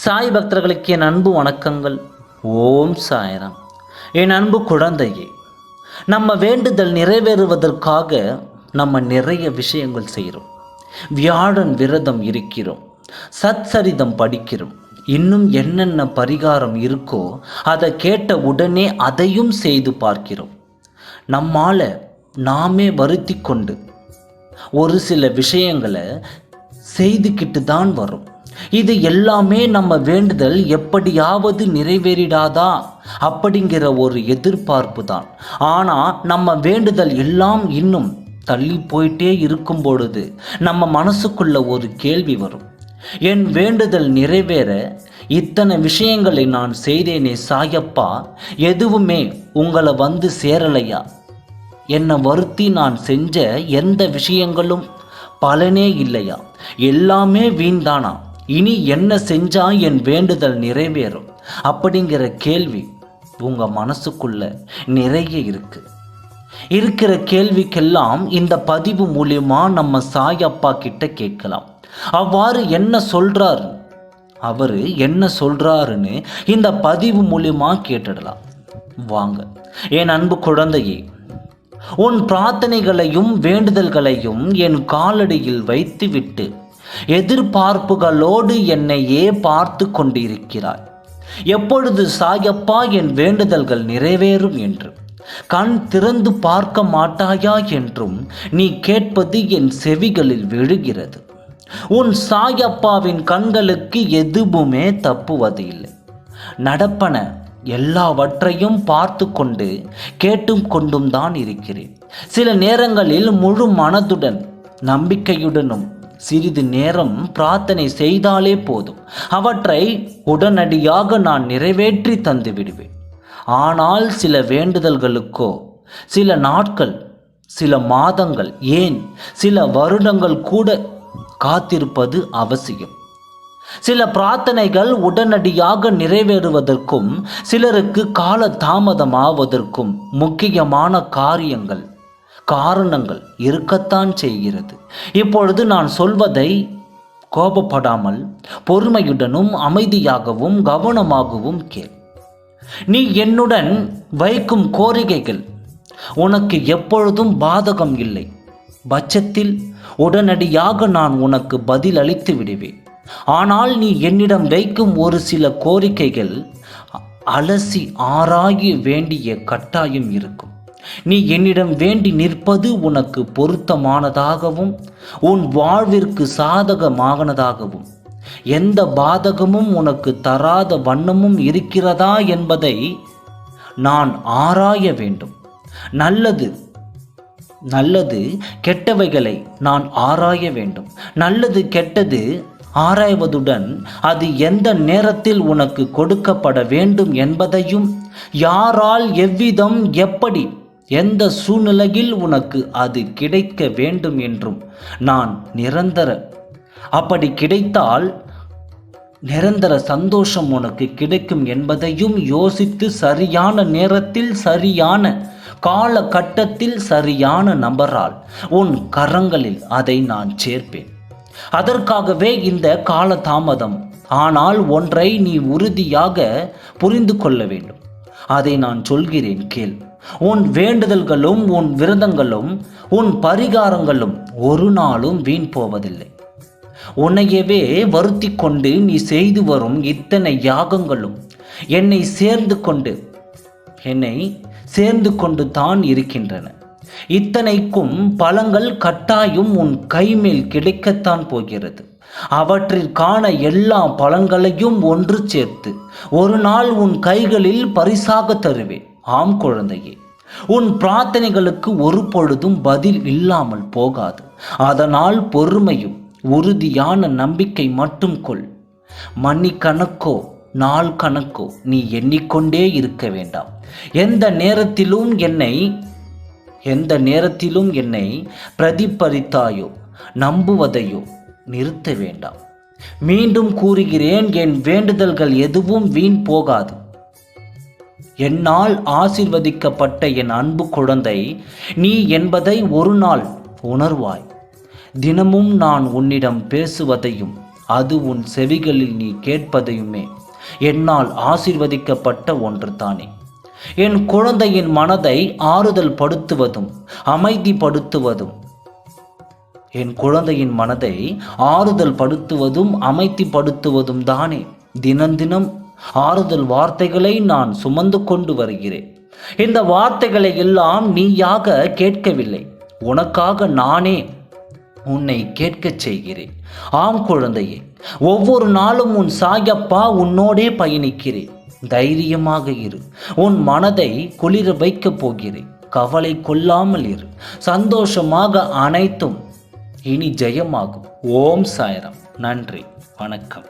சாய் பக்தர்களுக்கு என் அன்பு வணக்கங்கள். ஓம் சாய்ராம். என் அன்பு குழந்தையே, நம்ம வேண்டுதல் நிறைவேறுவதற்காக நம்ம நிறைய விஷயங்கள் செய்கிறோம். வியாழன் விரதம் இருக்கிறோம், சத்சரிதம் படிக்கிறோம், இன்னும் என்னென்ன பரிகாரம் இருக்கோ அதை கேட்ட உடனே அதையும் செய்து பார்க்கிறோம். நம்மால் நாமே வருத்தி கொண்டு ஒரு சில விஷயங்களை செய்துக்கிட்டு தான் வரும். இது எல்லாமே நம்ம வேண்டுதல் எப்படியாவது நிறைவேறிடாதா அப்படிங்கிற ஒரு எதிர்பார்ப்பு தான். ஆனால் நம்ம வேண்டுதல் எல்லாம் இன்னும் தள்ளி போயிட்டே இருக்கும் பொழுது நம்ம மனசுக்குள்ள ஒரு கேள்வி வரும். என் வேண்டுதல் நிறைவேற இத்தனை விஷயங்களை நான் செய்தேனே சாயப்பா, எதுவுமே உங்களை வந்து சேரலையா? என்னை வருத்தி நான் செஞ்ச எந்த விஷயங்களும் பலனே இல்லையா? எல்லாமே வீண்தானா? இனி என்ன செஞ்சா என் வேண்டுதல் நிறைவேறும் அப்படிங்கிற கேள்வி உங்கள் மனசுக்குள்ள நிறைய இருக்கிற கேள்விக்கெல்லாம் இந்த பதிவு மூலியமா நம்ம சாயப்பா கிட்ட கேட்கலாம். அவ்வாறு என்ன சொல்றாரு, அவர் என்ன சொல்றாருன்னு இந்த பதிவு மூலியமா கேட்டுடலாம். வாங்க. என் அன்பு குழந்தையே, உன் பிரார்த்தனைகளையும் வேண்டுதல்களையும் என் காலடியில் வைத்துவிட்டு எதிர்பார்ப்புகளோடு என்னையே பார்த்து கொண்டிருக்கிறாய். எப்பொழுது சாயப்பா என் வேண்டுதல்கள் நிறைவேறும் என்று கண் திறந்து பார்க்க மாட்டாயா என்றும் நீ கேட்பது என் செவிகளில் விழுகிறது. உன் சாயப்பாவின் கண்களுக்கு எதுவுமே தப்புவது இல்லை. நடப்பன எல்லாவற்றையும் பார்த்து கொண்டு கேட்டும் கொண்டும் தான் இருக்கிறேன். சில நேரங்களில் முழு மனதுடன் நம்பிக்கையுடனும் சிறிது நேரம் பிரார்த்தனை செய்தாலே போதும், அவற்றை உடனடியாக நான் நிறைவேற்றி தந்து விடுவேன். ஆனால் சில வேண்டுதல்களுக்கோ சில நாட்கள், சில மாதங்கள், ஏன் சில வருடங்கள் கூட காத்திருப்பது அவசியம். சில பிரார்த்தனைகள் உடனடியாக நிறைவேறுவதற்கும் சிலருக்கு கால தாமதமாவதற்கும் முக்கியமான காரணங்கள் இருக்கத்தான் செய்கிறது. இப்பொழுது நான் சொல்வதை கோபப்படாமல் பொறுமையுடனும் அமைதியாகவும் கவனமாகவும் கேள். நீ என்னுடன் வைக்கும் கோரிக்கைகள் உனக்கு எப்பொழுதும் பாதகம் இல்லை பட்சத்தில் உடனடியாக நான் உனக்கு பதில் அளித்து விடுவேன். ஆனால் நீ என்னிடம் வைக்கும் ஒரு சில கோரிக்கைகள் அலசி ஆராய வேண்டிய கட்டாயம் இருக்கும். நீ என்னிடம் வேண்டி நிற்பது உனக்கு பொருத்தமானதாகவும் உன் வாழ்விற்கு சாதகமானதாகவும் எந்த பாதகமும் உனக்கு தராத வண்ணமும் இருக்கிறதா என்பதை நான் ஆராய வேண்டும். நல்லது கெட்டவைகளை நான் ஆராய வேண்டும். நல்லது கெட்டது ஆராய்வதுடன் அது எந்த நேரத்தில் உனக்கு கொடுக்கப்பட வேண்டும் என்பதையும், யாரால், எவ்விதம், எப்படி, எந்த சூழ்நிலையில் உனக்கு அது கிடைக்க வேண்டும் என்றும் நான் அப்படி கிடைத்தால் நிரந்தர சந்தோஷம் உனக்கு கிடைக்கும் என்பதையும் யோசித்து சரியான நேரத்தில், சரியான காலகட்டத்தில், சரியான நபரால் உன் கரங்களில் அதை நான் சேர்ப்பேன். அதற்காகவே இந்த காலதாமதம். ஆனால் ஒன்றை நீ உறுதியாக புரிந்து கொள்ள வேண்டும். அதை நான் சொல்கிறேன், கேள். உன் வேண்டுதல்களும் உன் விரதங்களும் உன் பரிகாரங்களும் ஒரு நாளும் வீண் போவதில்லை. உன்னையவே வருத்தி கொண்டு நீ செய்து வரும் இத்தனை யாகங்களும் என்னை சேர்ந்து கொண்டு தான் இருக்கின்றன. இத்தனைக்கும் பலங்கள் கட்டாயம் உன் கைமேல் கிடைக்கத்தான் போகிறது. அவற்றிற்கான எல்லா பலன்களையும் ஒன்று சேர்த்து ஒரு நாள் உன் கைகளில் பரிசாக தருவேன். ஆம் குழந்தையே, உன் பிரார்த்தனைகளுக்கு ஒரு பொழுதும் பதில் இல்லாமல் போகாது. அதனால் பொறுமையும் உறுதியான நம்பிக்கை மட்டும் கொள். மணிக்கணக்கோ நாள் கணக்கோ நீ எண்ணிக்கொண்டே இருக்க வேண்டாம். எந்த நேரத்திலும் என்னை பிரதிபலித்தாயோ நம்புவதையோ நிறுத்த வேண்டாம். மீண்டும் கூறுகிறேன், என் வேண்டுதல்கள் எதுவும் வீண் போகாது. என்னால் ஆசீர்வதிக்கப்பட்ட என் அன்பு குழந்தை நீ என்பதை ஒரு நாள் உணர்வாய். தினமும் நான் உன்னிடம் பேசுவதையும் அது உன் செவிகளில் நீ கேட்பதையுமே என்னால் ஆசீர்வதிக்கப்பட்ட ஒன்று தானே. என் குழந்தையின் மனதை ஆறுதல் படுத்துவதும் அமைதிப்படுத்துவதும் என் குழந்தையின் மனதை ஆறுதல் படுத்துவதும் அமைதிப்படுத்துவதும் தானே. தினம் ஆறுதல் வார்த்தைகளை நான் சுமந்து கொண்டு வருகிறேன். இந்த வார்த்தைகளை எல்லாம் நீயாக கேட்கவில்லை, உனக்காக நானே உன்னை கேட்கச் செய்கிறேன். ஆம் குழந்தையே, ஒவ்வொரு நாளும் உன் சாயப்பா உன்னோடே பயணிக்கிறேன். தைரியமாக இரு, உன் மனதை குளிர வைக்கப் போகிறேன். கவலை கொள்ளாமல் இரு, சந்தோஷமாக அனைத்தும் இனி ஜெயமாகும். ஓம் சாய்ராம். நன்றி, வணக்கம்.